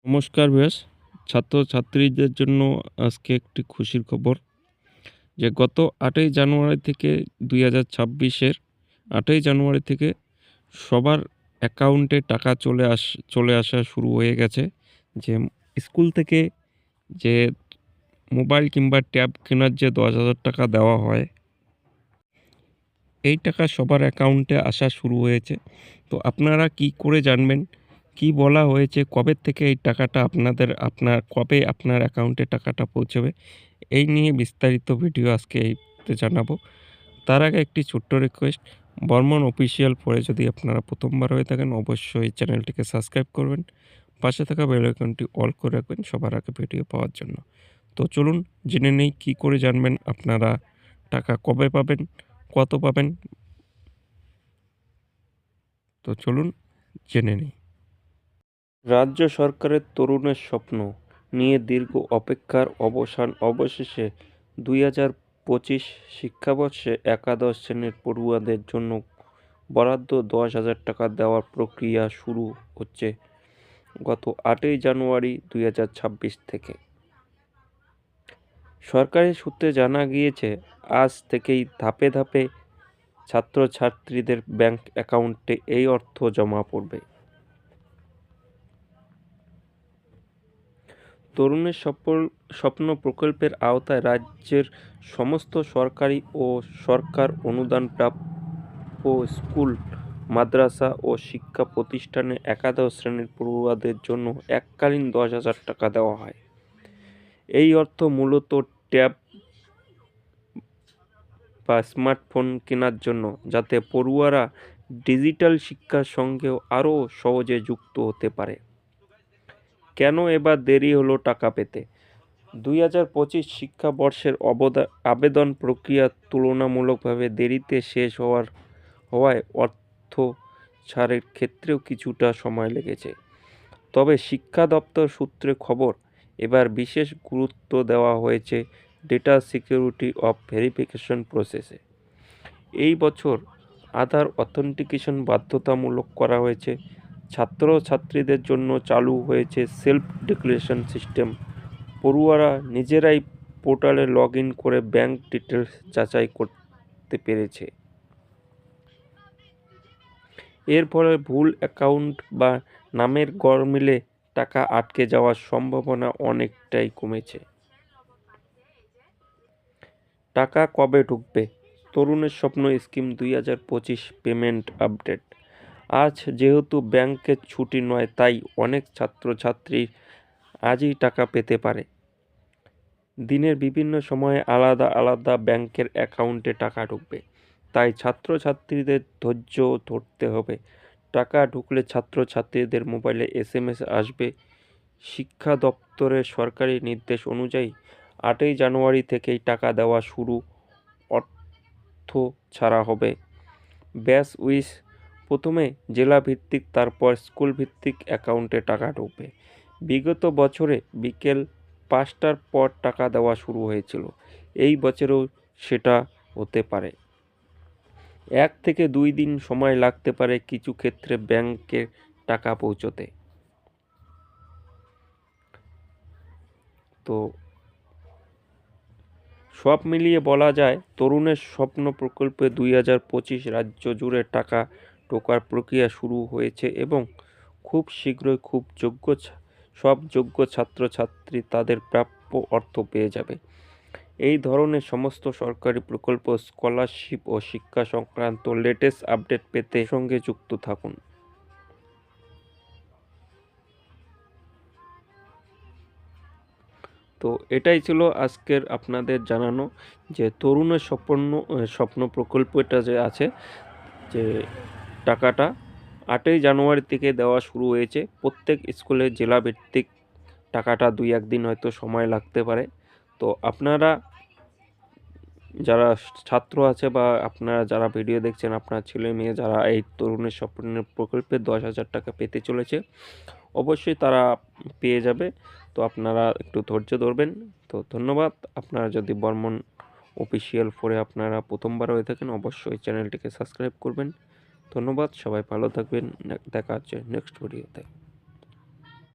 নমস্কার ব্যাস ছাত্রছাত্রীদের জন্য আজকে একটি খুশির খবর যে গত ৮ই জানুয়ারি থেকে ২০২৬-এর ৮ই জানুয়ারি থেকে সবার অ্যাকাউন্টে টাকা চলে আসা শুরু হয়ে গেছে। যে স্কুল থেকে যে মোবাইল কিংবা ট্যাব কেনার যে ১০,০০০ টাকা দেওয়া হয়, এই টাকা সবার অ্যাকাউন্টে আসা শুরু হয়েছে। তো আপনারা কি করে জানবেন? কি বলা হয়েছে? কবে থেকে এই টাকাটা কবে আপনার অ্যাকাউন্টে টাকাটা পৌঁছবে? এই নিয়ে বিস্তারিত ভিডিও আজকে এইতে জানাবো। তার আগে একটি ছোট্ট রিকোয়েস্ট, বর্মন অফিসিয়াল পড়ে যদি আপনারা প্রথমবার হয়ে থাকেন অবশ্যই চ্যানেলটিকে সাবস্ক্রাইব করবেন। পাশে থাকা বেল আইকনটি অল করে রাখবেন সবার আগে ভিডিও পাওয়ার জন্য। তো চলুন জেনে নেই কি করে জানবেন আপনারা টাকা কবে পাবেন, কত পাবেন? তো চলুন জেনে নিই। রাজ্য সরকারের তরুণের স্বপ্ন নিয়ে দীর্ঘ অপেক্ষার অবসান অবশেষে ২০২৫ শিক্ষাবর্ষে একাদশ শ্রেণির পড়ুয়াদের জন্য বরাদ্দ ১০,০০০ টাকা দেওয়ার প্রক্রিয়া শুরু হচ্ছে গত ৮ই জানুয়ারি ২০২৬ থেকে। সরকারি সূত্রে জানা গিয়েছে, আজ থেকেই ধাপে ধাপে ছাত্রছাত্রীদের ব্যাংক অ্যাকাউন্টে এই অর্থ জমা পড়বে। তরুণের স্বপ্ন প্রকল্পের আওতায় রাজ্যের সমস্ত সরকারি ও সরকার অনুদানপ্রাপ্য স্কুল, মাদ্রাসা ও শিক্ষা প্রতিষ্ঠানে একাদশ শ্রেণির পড়ুয়াদের জন্য এককালীন ১০,০০০ টাকা দেওয়া হয়। এই অর্থ মূলত ট্যাব বা স্মার্টফোন কেনার জন্য, যাতে পড়ুয়ারা ডিজিটাল শিক্ষার সঙ্গেও আরও সহজে যুক্ত হতে পারে। কেন এবার দেরি হলো টাকা পেতে? ২০২৫ শিক্ষাবর্ষের আবেদন প্রক্রিয়া তুলনামূলকভাবে দেরিতে শেষ হওয়ায় অর্থ ছাড়ের ক্ষেত্রেও কিছুটা সময় লেগেছে। তবে শিক্ষা দপ্তর সূত্রে খবর, এবার বিশেষ গুরুত্ব দেওয়া হয়েছে ডেটা সিকিউরিটি অফ ভেরিফিকেশন প্রসেসে। এই বছর আধার অথেন্টিকেশন বাধ্যতামূলক করা হয়েছে। ছাত্রছাত্রীদের জন্য চালু হয়েছে সেলফ ডিক্লারেশন সিস্টেম। পড়ুয়ারা নিজেরাই পোর্টালে লগ ইন করে ব্যাংক ডিটেলস যাচাই করতে পেরেছে। এর ফলে ভুল অ্যাকাউন্ট বা নামের গরমিলে টাকা আটকে যাওয়ার সম্ভাবনা অনেকটাই কমেছে। টাকা কবে ঢুকবে? তরুণের স্বপ্ন স্কিম ২০২৫ পেমেন্ট আপডেট। আজ যেহেতু ব্যাংকের ছুটি নয়, তাই অনেক ছাত্রছাত্রী আজই টাকা পেতে পারে। দিনের বিভিন্ন সময়ে আলাদা আলাদা ব্যাংকের অ্যাকাউন্টে টাকা ঢুকবে, তাই ছাত্রছাত্রীদের ধৈর্য ধরতে হবে। টাকা ঢুকলে ছাত্রছাত্রীদের মোবাইলে SMS আসবে। শিক্ষা দপ্তরের সরকারি নির্দেশ অনুযায়ী ৮ই জানুয়ারি থেকেই টাকা দেওয়া শুরু, অর্থ ছাড়া হবে। ব্যাস উইশ প্রথমে জেলা ভিত্তিক, তারপর স্কুল ভিত্তিক অ্যাকাউন্টে টাকা ঢুকবে। বিগত বছরে বিকেল ৫টার পর টাকা দেওয়া শুরু হয়েছিল। এই বছরেও সেটা হতে পারে। ১ থেকে ২ দিন সময় লাগতে পারে কিছু ক্ষেত্রে ব্যাংকে টাকা পৌঁছতে। তো সব মিলিয়ে বলা যায়, তরুণের স্বপ্ন প্রকল্পে ২০২৫ রাজ্য জুড়ে টাকা ঢোকার প্রক্রিয়া শুরু হয়েছে এবং খুব শীঘ্রই সব যোগ্য ছাত্রছাত্রী তাদের প্রাপ্য অর্থ পেয়ে যাবে। এই ধরনের সমস্ত সরকারি প্রকল্প, স্কলারশিপ ও শিক্ষা সংক্রান্ত লেটেস্ট আপডেট পেতে সঙ্গে যুক্ত থাকুন। তো এটাই ছিল আজকের আপনাদের জানানো, যে তরুণের স্বপ্ন প্রকল্পটা যে আছে, যে টাকাটা ৮ই জানুয়ারি থেকে দেওয়া শুরু হয়েছে। প্রত্যেক স্কুলে জেলাভিত্তিক টাকাটা ২-১ দিন হয়তো সময় লাগতে পারে। তো আপনারা যারা ছাত্র আছে বা আপনারা যারা ভিডিও দেখছেন, আপনার ছেলে মেয়ে যারা এই তরুণের স্বপ্নের প্রকল্পে ১০,০০০ টাকা পেতে চলেছে, অবশ্যই তারা পেয়ে যাবে। তো আপনারা একটু ধৈর্য ধরবেন। তো ধন্যবাদ। আপনারা যদি বর্মন অফিসিয়াল ফোরে আপনারা প্রথমবার হয়ে থাকেন, অবশ্যই চ্যানেলটিকে সাবস্ক্রাইব করবেন। ধন্যবাদ, সবাই ভালো থাকবেন। দেখা হচ্ছে নেক্সট ভিডিওতে।